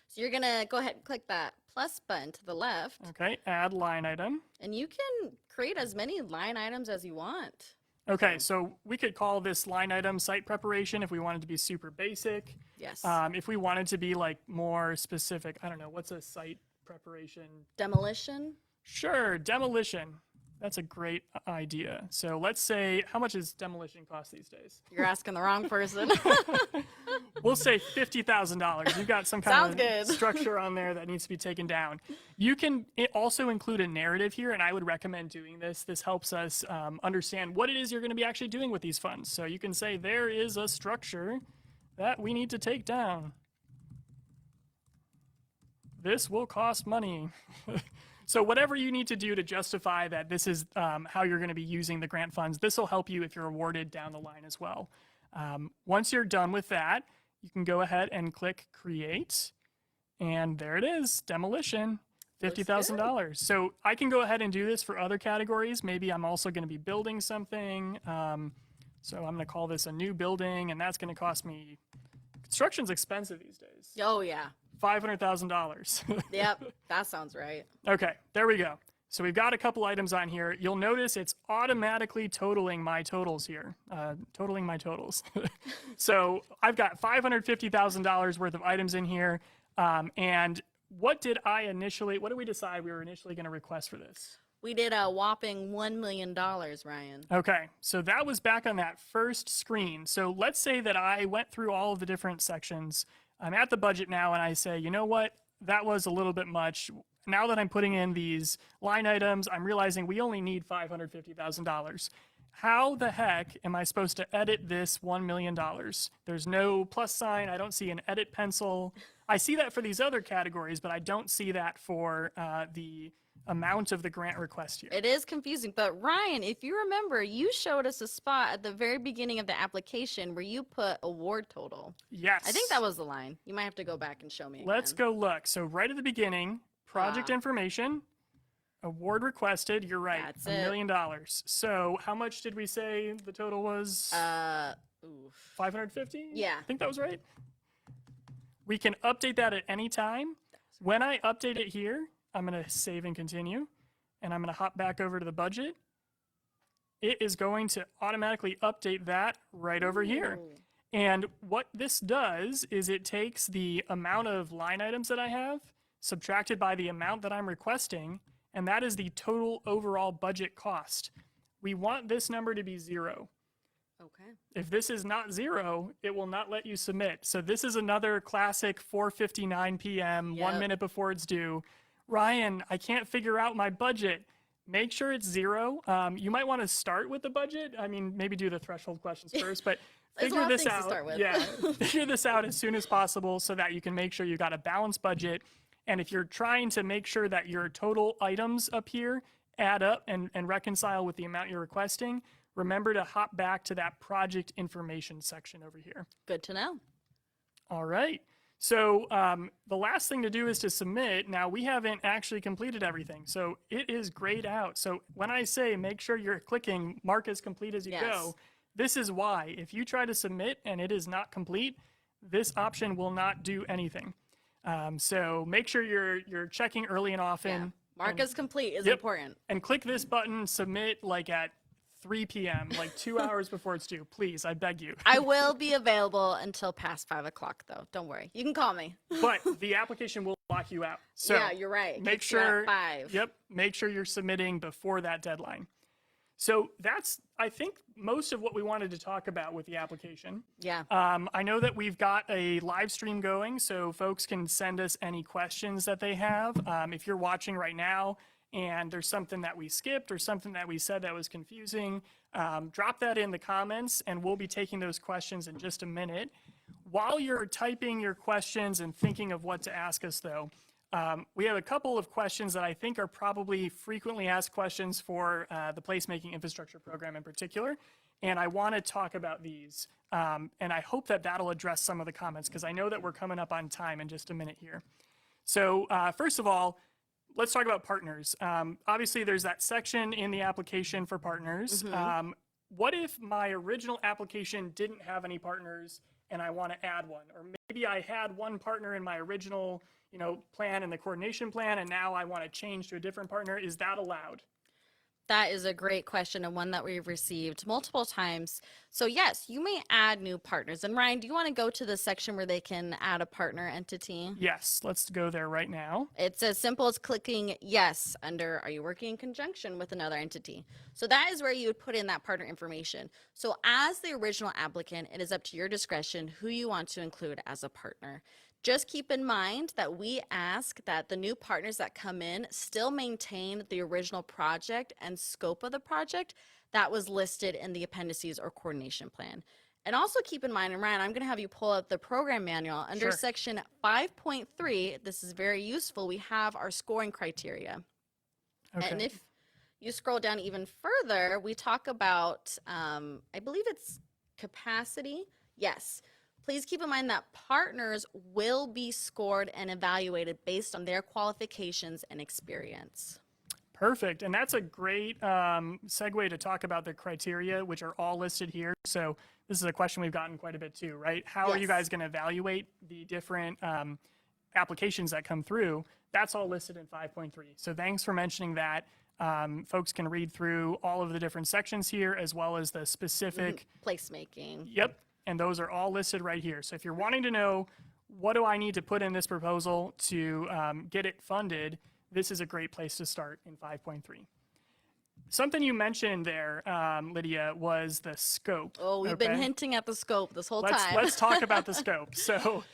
Speaker 2: So you're going to go ahead and click that plus button to the left.
Speaker 1: Okay, add line item.
Speaker 2: And you can create as many line items as you want.
Speaker 1: Okay, so we could call this line item site preparation if we wanted to be super basic.
Speaker 2: Yes.
Speaker 1: If we wanted to be like more specific, I don't know, what's a site preparation?
Speaker 2: Demolition?
Speaker 1: Sure, demolition. That's a great idea. So let's say, how much does demolition cost these days?
Speaker 2: You're asking the wrong person.
Speaker 1: We'll say $50,000. You've got some kind
Speaker 2: Sounds
Speaker 1: of structure on there that needs to be taken down. You can also include a narrative here, and I would recommend doing this. This helps us understand what it is you're going to be actually doing with these funds. So you can say there is a structure that we need to take down. This will cost money. So whatever you need to do to justify that this is how you're going to be using the grant funds, this will help you if you're awarded down the line as well. Once you're done with that, you can go ahead and click create. And there it is, demolition, $50,000. So I can go ahead and do this for other categories. Maybe I'm also going to be building something. So I'm going to call this a new building, and that's going to cost me, construction's expensive these days.
Speaker 2: Oh, yeah.
Speaker 1: $500,000.
Speaker 2: Yep, that sounds right.
Speaker 1: Okay, there we go. So we've got a couple items on here. You'll notice it's automatically totaling my totals here, totaling my totals. So I've got $550,000 worth of items in here. And what did we decide we were initially going to request for this?
Speaker 2: We did a whopping $1 million, Ryan.
Speaker 1: Okay, so that was back on that first screen. So let's say that I went through all of the different sections. I'm at the budget now and I say, you know what? that was a little bit much. Now that I'm putting in these line items, I'm realizing we only need $550,000. How the heck am I supposed to edit this $1 million? There's no plus sign. I don't see an edit pencil. I see that for these other categories, but I don't see that for the amount of the grant request here.
Speaker 2: It is confusing, but Ryan, if you remember, you showed us a spot at the very beginning of the application where you put award total.
Speaker 1: Yes.
Speaker 2: I think that was the line. You might have to go back and show me
Speaker 1: Let's
Speaker 2: again.
Speaker 1: go look. So right at the beginning, project information, award requested. You're right.
Speaker 2: That's
Speaker 1: $1 million. So how much did we say the total was? 550?
Speaker 2: Yeah.
Speaker 1: I think that was right. We can update that at any time. When I update it here, I'm going to save and continue, and I'm going to hop back over to the budget. It is going to automatically update that right over here. And what this does is it takes the amount of line items that I have, subtracted by the amount that I'm requesting, and that is the total overall budget cost. We want this number to be 0.
Speaker 2: Okay.
Speaker 1: If this is not 0, it will not let you submit. So this is another classic 4:59 p.m., 1 minute before it's due. Ryan, I can't figure out my budget. Make sure it's 0. You might want to start with the budget. I mean, maybe do the threshold questions first, but figure this out. Yeah, figure this out as soon as possible so that you can make sure you got a balanced budget. And if you're trying to make sure that your total items up here add up and reconcile with the amount you're requesting, remember to hop back to that project information section over here.
Speaker 2: Good to know.
Speaker 1: All right. So the last thing to do is to submit. Now, we haven't actually completed everything, so it is grayed out. So when I say make sure you're clicking mark as complete as you go, this is why. If you try to submit and it is not complete, this option will not do anything. So make sure you're checking early and often.
Speaker 2: Yeah. Mark as complete is important.
Speaker 1: And click this button, submit, like at 3 p.m., like 2 hours before it's due. Please, I beg you.
Speaker 2: I will be available until past 5 o'clock, though. Don't worry. You can call me.
Speaker 1: But the application will lock you out. So
Speaker 2: yeah, you're right.
Speaker 1: Make
Speaker 2: It's
Speaker 1: sure.
Speaker 2: at 5.
Speaker 1: Yep. Make sure you're submitting before that deadline. So that's, I think, most of what we wanted to talk about with the application.
Speaker 2: Yeah.
Speaker 1: I know that we've got a live stream going, so folks can send us any questions that they have. If you're watching right now and there's something that we skipped or something that we said that was confusing, drop that in the comments and we'll be taking those questions in just a minute. While you're typing your questions and thinking of what to ask us, though, we have a couple of questions that I think are probably frequently asked questions for the Placemaking Infrastructure program in particular, and I want to talk about these. And I hope that that'll address some of the comments, because I know that we're coming up on time in just a minute here. So first of all, let's talk about partners. Obviously, there's that section in the application for partners. What if my original application didn't have any partners and I want to add one? Or maybe I had one partner in my original plan in the coordination plan, and now I want to change to a different partner. Is that allowed?
Speaker 2: That is a great question, and one that we've received multiple times. So yes, you may add new partners. And Ryan, do you want to go to the section where they can add a partner entity?
Speaker 1: Yes, let's go there right now.
Speaker 2: It's as simple as clicking yes under are you working in conjunction with another entity? So that is where you would put in that partner information. So as the original applicant, it is up to your discretion who you want to include as a partner. Just keep in mind that we ask that the new partners that come in still maintain the original project and scope of the project that was listed in the appendices or coordination plan. And also keep in mind, and Ryan, I'm going to have you pull up the program manual under section 5.3. This is very useful. We have our scoring criteria.
Speaker 1: Okay.
Speaker 2: And if you scroll down even further, we talk about, I believe it's capacity. Yes. Please keep in mind that partners will be scored and evaluated based on their qualifications and experience.
Speaker 1: Perfect. And that's a great segue to talk about the criteria, which are all listed here. So this is a question we've gotten quite a bit too, right? How are you guys going to evaluate the different applications that come through? That's all listed in 5.3. So thanks for mentioning that. Folks can read through all of the different sections here, as well as the specific
Speaker 2: placemaking.
Speaker 1: Yep. And those are all listed right here. So if you're wanting to know, what do I need to put in this proposal to get it funded, this is a great place to start in 5.3. Something you mentioned there, Lydia, was the scope.
Speaker 2: Oh, we've been hinting at the scope this whole time.
Speaker 1: Let's talk about the scope. So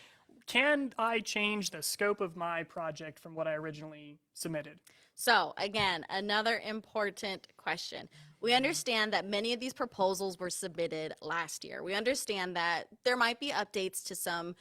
Speaker 1: can I change the scope of my project from what I originally submitted?
Speaker 2: So, again, another important question. We understand that many of these proposals were submitted last year. We understand that there might be updates to some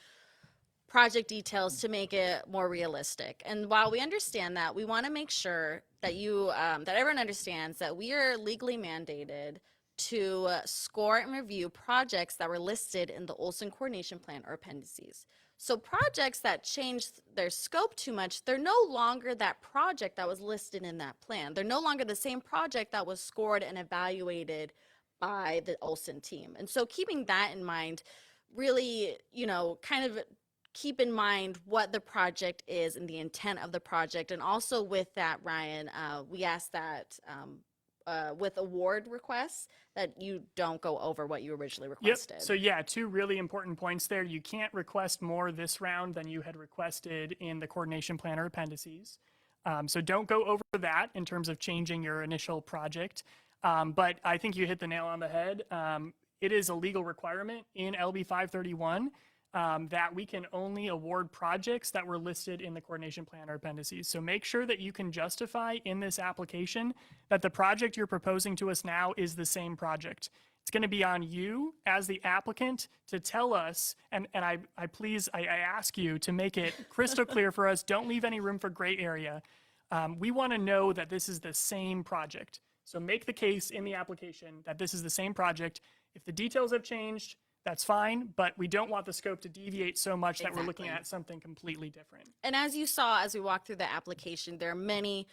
Speaker 2: project details to make it more realistic. And while we understand that, we want to make sure that that everyone understands that we are legally mandated to score and review projects that were listed in the Olson Coordination Plan or appendices. So projects that change their scope too much, they're no longer that project that was listed in that plan. They're no longer the same project that was scored and evaluated by the Olson team. And so keeping that in mind, really, kind of keep in mind what the project is and the intent of the project. And also with that, Ryan, we ask that with award requests that you don't go over what you originally requested.
Speaker 1: Yep. So yeah, two really important points there. You can't request more this round than you had requested in the coordination plan or appendices. So don't go over that in terms of changing your initial project. But I think you hit the nail on the head. It is a legal requirement in LB 531 that we can only award projects that were listed in the coordination plan or appendices. So make sure that you can justify in this application that the project you're proposing to us now is the same project. It's going to be on you as the applicant to tell us, and I ask you to make it crystal clear for us. Don't leave any room for gray area. We want to know that this is the same project. So make the case in the application that this is the same project. If the details have changed, that's fine, but we don't want the scope to deviate so much that we're looking at something completely different.
Speaker 2: And as you saw, as we walked through the application, there are many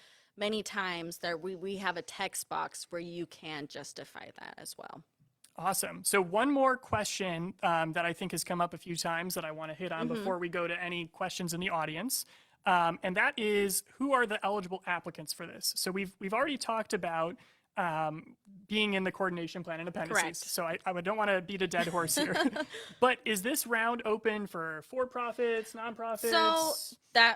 Speaker 2: times that we have a text box where you can justify that as well.
Speaker 1: Awesome. So one more question that I think has come up a few times that I want to hit on before we go to any questions in the audience. And that is, who are the eligible applicants for this? So we've already talked about being in the coordination plan and appendices.
Speaker 2: Correct.
Speaker 1: So I don't want to beat a dead horse here. But is this round open for for-profits, nonprofits?
Speaker 2: So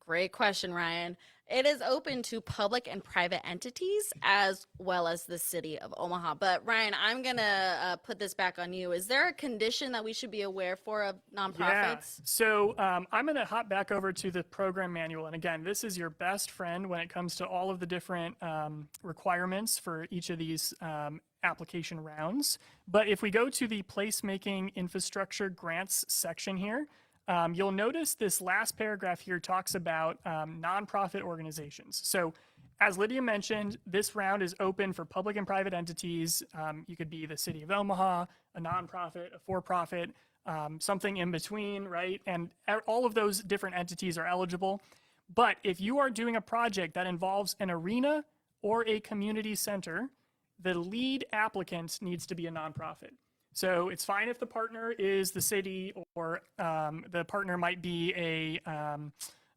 Speaker 2: great question, Ryan. It is open to public and private entities as well as the city of Omaha. But Ryan, I'm going to put this back on you. Is there a condition that we should be aware for of nonprofits?
Speaker 1: Yeah. So I'm going to hop back over to the program manual. And again, this is your best friend when it comes to all of the different requirements for each of these application rounds. But if we go to the Placemaking Infrastructure Grants section here, you'll notice this last paragraph here talks about nonprofit organizations. So as Lydia mentioned, this round is open for public and private entities. You could be the city of Omaha, a nonprofit, a for-profit, something in between, right? And all of those different entities are eligible. But if you are doing a project that involves an arena or a community center, the lead applicant needs to be a nonprofit. So it's fine if the partner is the city or the partner might be a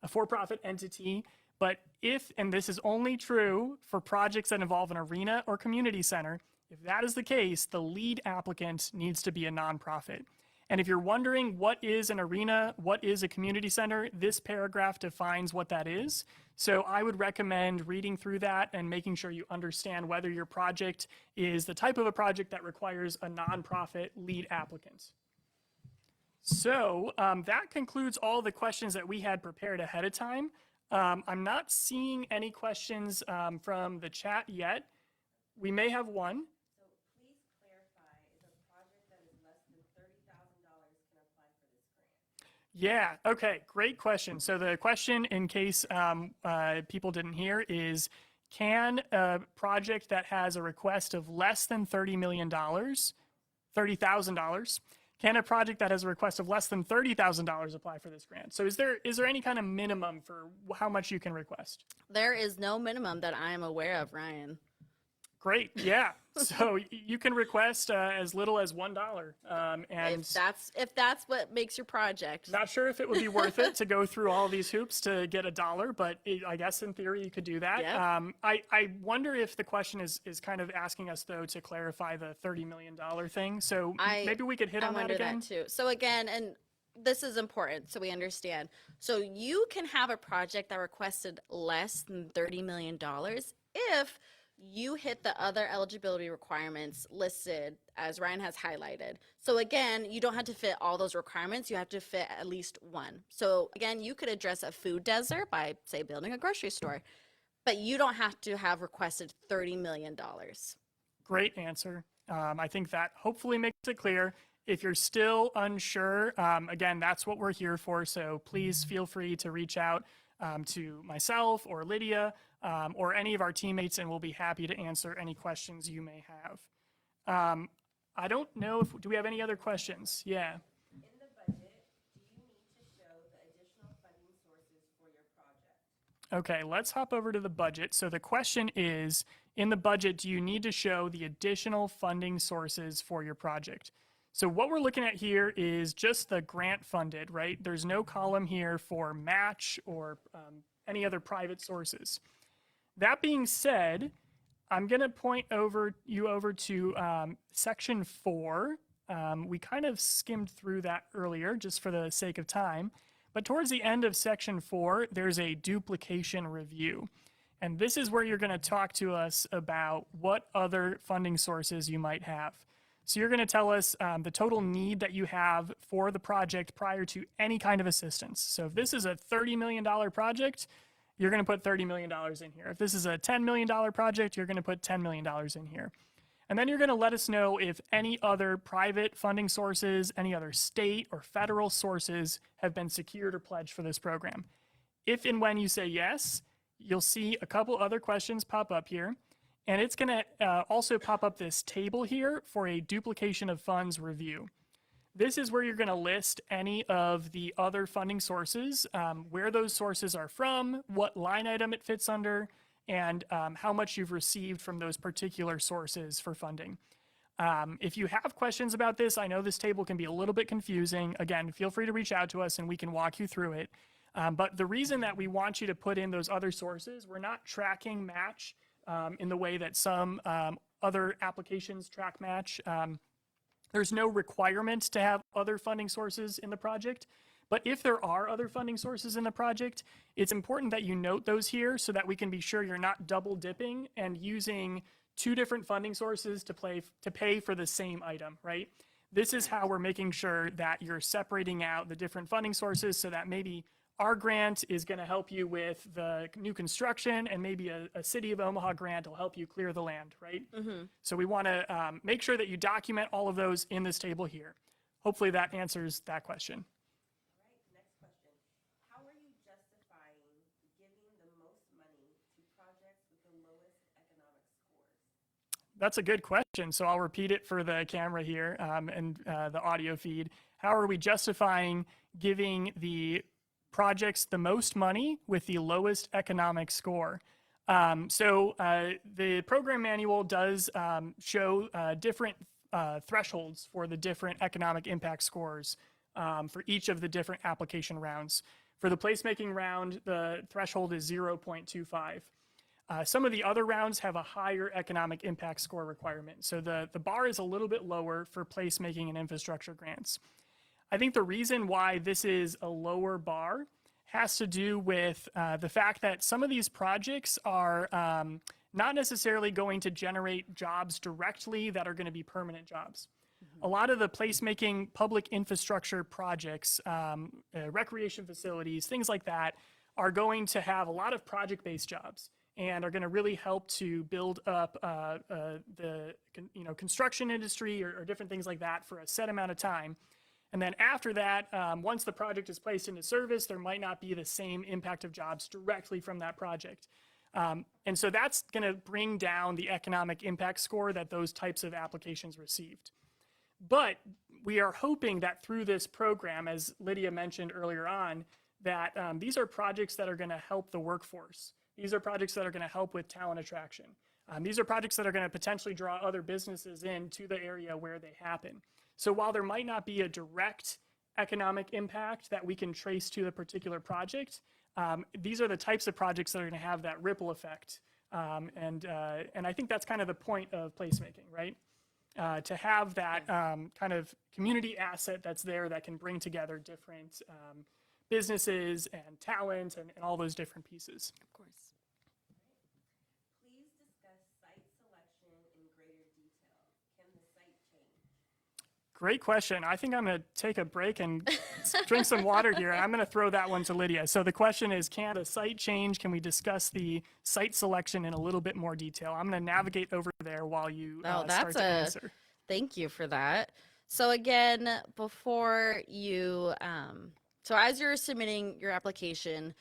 Speaker 1: for-profit entity. But if, and this is only true for projects that involve an arena or community center, if that is the case, the lead applicant needs to be a nonprofit. And if you're wondering what is an arena, what is a community center, this paragraph defines what that is. So I would recommend reading through that and making sure you understand whether your project is the type of a project that requires a nonprofit lead applicant. So that concludes all the questions that we had prepared ahead of time. I'm not seeing any questions from the chat yet. We may have one. Yeah, okay, great question. So the question, in case people didn't hear, is can a project that has a request of less than $30 million, $30,000, can a project that has a request of less than $30,000 apply for this grant? So is there any kind of minimum for how much you can request?
Speaker 2: There is no minimum that I am aware of, Ryan.
Speaker 1: Great, yeah. So you can request as little as $1, and
Speaker 2: if that's what makes your project.
Speaker 1: Not sure if it would be worth it to go through all these hoops to get $1, but I guess in theory you could do that.
Speaker 2: Yeah.
Speaker 1: I wonder if the question is kind of asking us though to clarify the $30 million thing. So maybe we could hit on that again.
Speaker 2: I wonder that too. So again, and this is important so we understand. So you can have a project that requested less than $30 million if you hit the other eligibility requirements listed as Ryan has highlighted. So again, you don't have to fit all those requirements. You have to fit at least one. So again, you could address a food desert by, say, building a grocery store, but you don't have to have requested $30 million.
Speaker 1: Great answer. I think that hopefully makes it clear. If you're still unsure, again, that's what we're here for. So please feel free to reach out to myself or Lydia or any of our teammates, and we'll be happy to answer any questions you may have. I don't know do we have any other questions? Yeah.
Speaker 3: In the budget, do you need to show the additional funding sources for your project?
Speaker 1: Okay, let's hop over to the budget. So the question is, in the budget, do you need to show the additional funding sources for your project? So what we're looking at here is just the grant funded, right? There's no column here for match or any other private sources. That being said, I'm going to point you over to section 4. We kind of skimmed through that earlier just for the sake of time. But towards the end of section 4, there's a duplication review. And this is where you're going to talk to us about what other funding sources you might have. So you're going to tell us the total need that you have for the project prior to any kind of assistance. So if this is a $30 million project, you're going to put $30 million in here. If this is a $10 million project, you're going to put $10 million in here. And then you're going to let us know if any other private funding sources, any other state or federal sources have been secured or pledged for this program. If and when you say yes, you'll see a couple other questions pop up here. And it's going to also pop up this table here for a duplication of funds review. This is where you're going to list any of the other funding sources, where those sources are from, what line item it fits under, and how much you've received from those particular sources for funding. If you have questions about this, I know this table can be a little bit confusing. Again, feel free to reach out to us and we can walk you through it. But the reason that we want you to put in those other sources, we're not tracking match in the way that some other applications track match. There's no requirement to have other funding sources in the project. But if there are other funding sources in the project, it's important that you note those here so that we can be sure you're not double dipping and using two different funding sources to pay for the same item, right? This is how we're making sure that you're separating out the different funding sources so that maybe our grant is going to help you with the new construction and maybe a City of Omaha grant will help you clear the land, right? Mm-hmm. So we want to make sure that you document all of those in this table here. Hopefully that answers that question.
Speaker 3: All right, next question. How are you justifying giving the most money to projects with the lowest economic scores?
Speaker 1: That's a good question. So I'll repeat it for the camera here and the audio feed. How are we justifying giving the projects the most money with the lowest economic score? The program manual does show different thresholds for the different economic impact scores for each of the different application rounds. For the placemaking round, the threshold is 0.25. Some of the other rounds have a higher economic impact score requirement. So the bar is a little bit lower for placemaking and infrastructure grants. I think the reason why this is a lower bar has to do with the fact that some of these projects are not necessarily going to generate jobs directly that are going to be permanent jobs. Mm-hmm. A lot of the placemaking public infrastructure projects, recreation facilities, things like that, are going to have a lot of project-based jobs and are going to really help to build up the construction industry or different things like that for a set amount of time. And then after that, once the project is placed into service, there might not be the same impact of jobs directly from that project. And so that's going to bring down the economic impact score that those types of applications received. But we are hoping that through this program, as Lydia mentioned earlier on, that these are projects that are going to help the workforce. These are projects that are going to help with talent attraction. These are projects that are going to potentially draw other businesses into the area where they happen. So while there might not be a direct economic impact that we can trace to the particular project, these are the types of projects that are going to have that ripple effect. And I think that's kind of the point of placemaking, right? To have that kind of community asset that's there that can bring together different businesses and talent and all those different pieces.
Speaker 2: Of course.
Speaker 3: Please discuss site
Speaker 1: Great question. I think I'm going to take a break and drink some water here. I'm going to throw that one to Lydia. So the question is, can the site change? Can we discuss the site selection in a little bit more detail? I'm going to navigate over there while you start to answer.
Speaker 2: Thank you for that. So again, before you, so as you're submitting your application,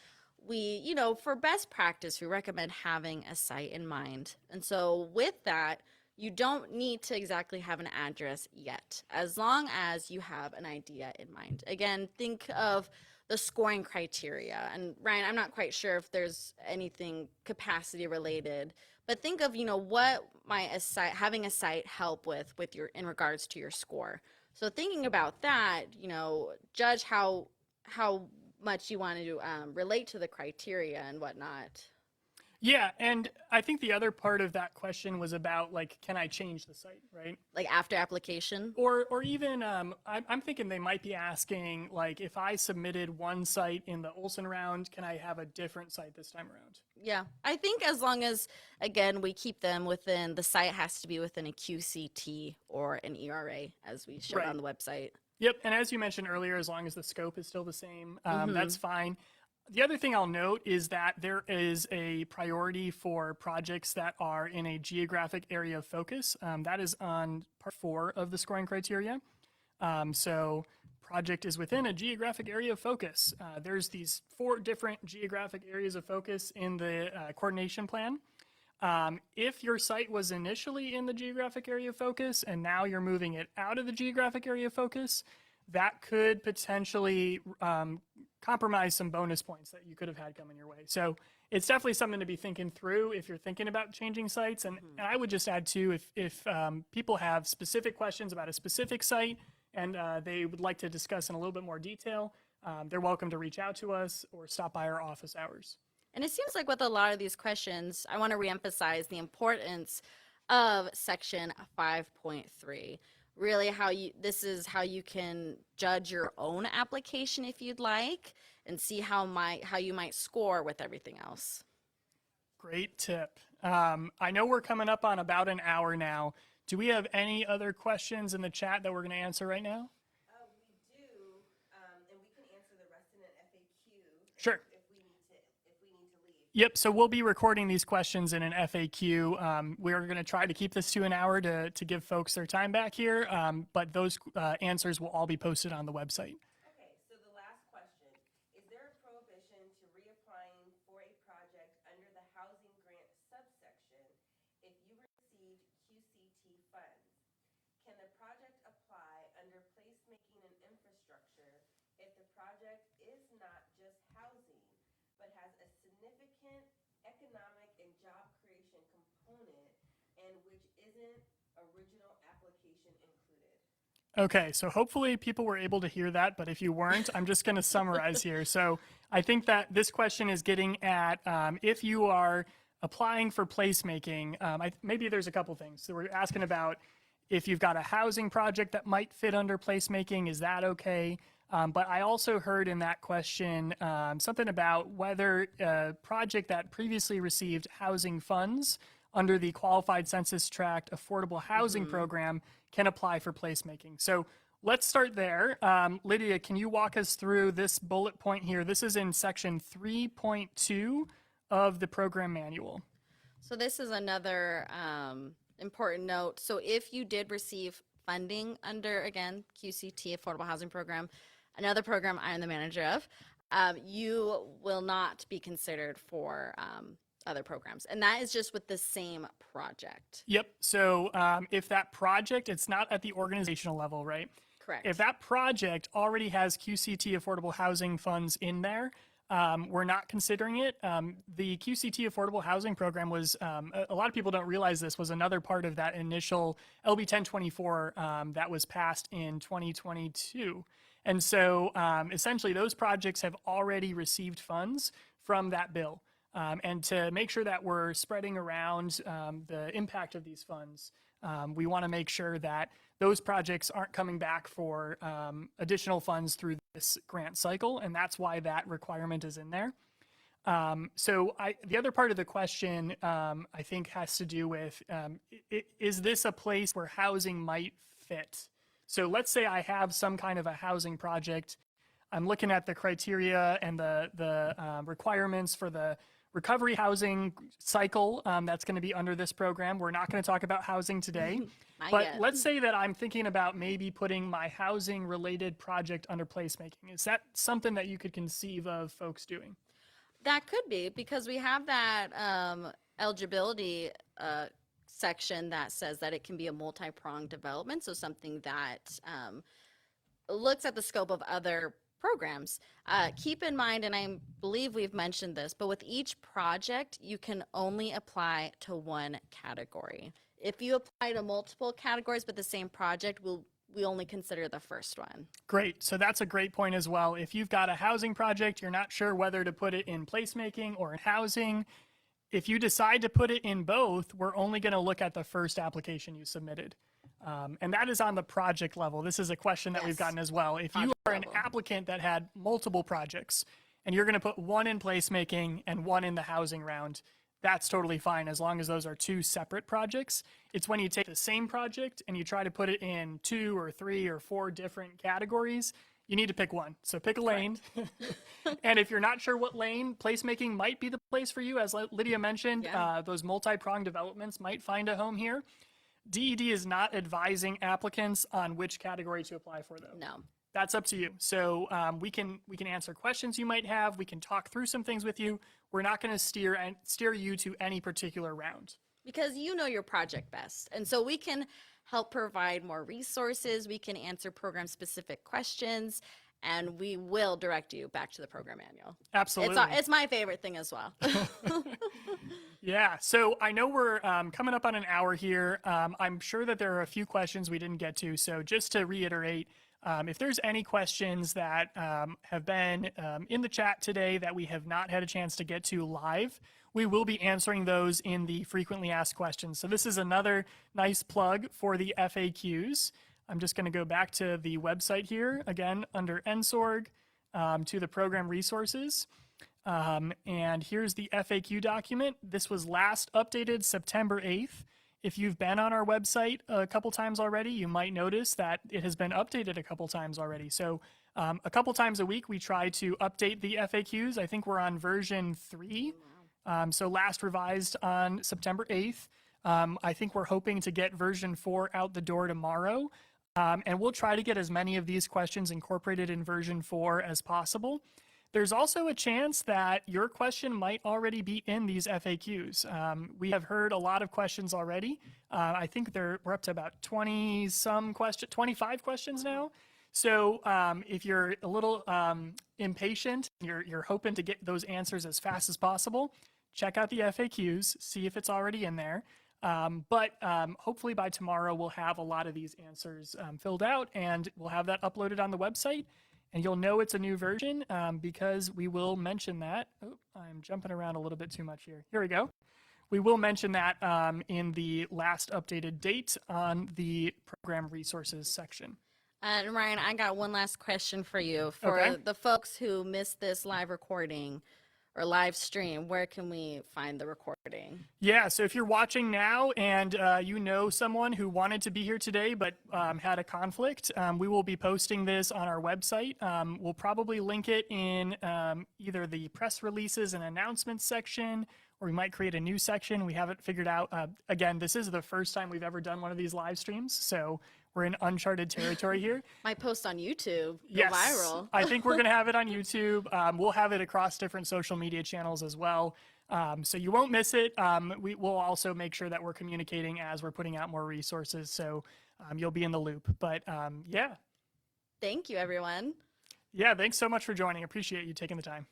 Speaker 2: we, for best practice, we recommend having a site in mind. And so with that, you don't need to exactly have an address yet, as long as you have an idea in mind. Again, think of the scoring criteria. And Ryan, I'm not quite sure if there's anything capacity related, but think of, what might having a site help with your in regards to your score. So thinking about that, judge how much you want to relate to the criteria and whatnot.
Speaker 1: Yeah, and I think the other part of that question was about, like, can I change the site, right?
Speaker 2: Like after application?
Speaker 1: Or even, I'm thinking they might be asking, like, if I submitted one site in the Olson round, can I have a different site this time around?
Speaker 2: Yeah, I think as long as, again, we keep them within, the site has to be within a QCT or an ERA, as we showed on the website.
Speaker 1: Yep, and as you mentioned earlier, as long as the scope is still the same, that's fine. The other thing I'll note is that there is a priority for projects that are in a geographic area of focus. That is on part 4 of the scoring criteria. So project is within a geographic area of focus. There's these 4 different geographic areas of focus in the coordination plan. If your site was initially in the geographic area of focus and now you're moving it out of the geographic area of focus, that could potentially compromise some bonus points that you could have had coming your way. So it's definitely something to be thinking through if you're thinking about changing sites. And I would just add too, if people have specific questions about a specific site and they would like to discuss in a little bit more detail, they're welcome to reach out to us or stop by our office hours.
Speaker 2: And it seems like with a lot of these questions, I want to reemphasize the importance of section 5.3. Really this is how you can judge your own application if you'd like, and see how you might score with everything else.
Speaker 1: Great tip. I know we're coming up on about an hour now. Do we have any other questions in the chat that we're going to answer right now?
Speaker 3: We do, and we can answer the rest in an FAQ.
Speaker 1: Sure.
Speaker 3: If we need to leave.
Speaker 1: Yep, so we'll be recording these questions in an FAQ. We're going to try to keep this to an hour to give folks their time back here, but those answers will all be posted on the website.
Speaker 3: Okay, so the last question. Is there a prohibition to reapplying for a project under the housing grant subsection if you received QCT funds? Can the project apply under placemaking and infrastructure if the project is not just housing, but has a significant economic and job creation component and which isn't original application included?
Speaker 1: Okay, so hopefully people were able to hear that, but if you weren't, I'm just going to summarize here. So I think that this question is getting at if you are applying for placemaking, maybe there's a couple things. So we're asking about if you've got a housing project that might fit under placemaking, is that okay? But I also heard in that question something about whether a project that previously received housing funds under the Qualified Census Tract Affordable Housing Program can apply for placemaking. So let's start there. Lydia, can you walk us through this bullet point here? This is in section 3.2 of the program manual.
Speaker 2: So this is another important note. So if you did receive funding under, again, QCT, Affordable Housing Program, another program I am the manager of, you will not be considered for other programs. And that is just with the same project.
Speaker 1: Yep. So if that project, it's not at the organizational level, right?
Speaker 2: Correct.
Speaker 1: If that project already has QCT Affordable Housing funds in there, we're not considering it. The QCT Affordable Housing Program was, a lot of people don't realize this, was another part of that initial LB 1024 that was passed in 2022. And so essentially those projects have already received funds from that bill. And to make sure that we're spreading around the impact of these funds, we want to make sure that those projects aren't coming back for additional funds through this grant cycle, and that's why that requirement is in there. So the other part of the question, I think, has to do with, is this a place where housing might fit? So let's say I have some kind of a housing project. I'm looking at the criteria and the requirements for the recovery housing cycle that's going to be under this program. We're not going to talk about housing today, but
Speaker 2: yet.
Speaker 1: let's say that I'm thinking about maybe putting my housing related project under placemaking. Is that something that you could conceive of folks doing?
Speaker 2: That could be, because we have that eligibility section that says that it can be a multi-pronged development, so something that looks at the scope of other programs. Keep in mind, and I believe we've mentioned this, but with each project, you can only apply to one category. If you apply to multiple categories but the same project, we only consider the first one.
Speaker 1: Great. So that's a great point as well. If you've got a housing project, you're not sure whether to put it in placemaking or in housing. If you decide to put it in both, we're only going to look at the first application you submitted. And that is on the project level. This is a question that we've
Speaker 2: Yes.
Speaker 1: gotten as well. If you
Speaker 2: Project
Speaker 1: are an
Speaker 2: level.
Speaker 1: applicant that had multiple projects and you're going to put one in placemaking and one in the housing round, that's totally fine as long as those are two separate projects. It's when you take the same project and you try to put it in 2 or 3 or 4 different categories, you need to pick one. So pick a lane. And if you're not sure what lane, placemaking might be the place for you. As Lydia mentioned,
Speaker 2: Yeah.
Speaker 1: those multi-pronged developments might find a home here. DED is not advising applicants on which category to apply for, though.
Speaker 2: No.
Speaker 1: That's up to you. So we can answer questions you might have. We can talk through some things with you. We're not going to steer you to any particular round.
Speaker 2: Because you know your project best. And so we can help provide more resources. We can answer program specific questions, and we will direct you back to the program manual.
Speaker 1: Absolutely.
Speaker 2: It's my favorite thing as well.
Speaker 1: Yeah. So I know we're coming up on an hour here. I'm sure that there are a few questions we didn't get to. So just to reiterate, if there's any questions that have been in the chat today that we have not had a chance to get to live, we will be answering those in the frequently asked questions. So this is another nice plug for the FAQs. I'm just going to go back to the website here, again, under NSORG, to the program resources. And here's the FAQ document. This was last updated September 8th. If you've been on our website a couple times already, you might notice that it has been updated a couple times already. So a couple times a week, we try to update the FAQs. I think we're on version 3. So last revised on September 8th. I think we're hoping to get version 4 out the door tomorrow. And we'll try to get as many of these questions incorporated in version 4 as possible. There's also a chance that your question might already be in these FAQs. We have heard a lot of questions already. I think we're up to about 25 questions now. So if you're a little impatient, you're hoping to get those answers as fast as possible, check out the FAQs, see if it's already in there. But hopefully by tomorrow, we'll have a lot of these answers filled out, and we'll have that uploaded on the website. And you'll know it's a new version because we will mention that. Oh, I'm jumping around a little bit too much here. Here we go. We will mention that in the last updated date on the program resources section.
Speaker 2: And Ryan, I got one last question for you. For the folks who missed this live recording or live stream, where can we find the recording?
Speaker 1: Yeah, so if you're watching now and you know someone who wanted to be here today but had a conflict, we will be posting this on our website. We'll probably link it in either the press releases and announcements section, or we might create a new section. We haven't figured out. Again, this is the first time we've ever done one of these live streams, so we're in uncharted territory here.
Speaker 2: My post on YouTube,
Speaker 1: Yes,
Speaker 2: viral.
Speaker 1: I think we're going to have it on YouTube. We'll have it across different social media channels as well. So you won't miss it. We will also make sure that we're communicating as we're putting out more resources. So you'll be in the loop. But yeah.
Speaker 2: Thank you, everyone.
Speaker 1: Yeah, thanks so much for joining. Appreciate you taking the time.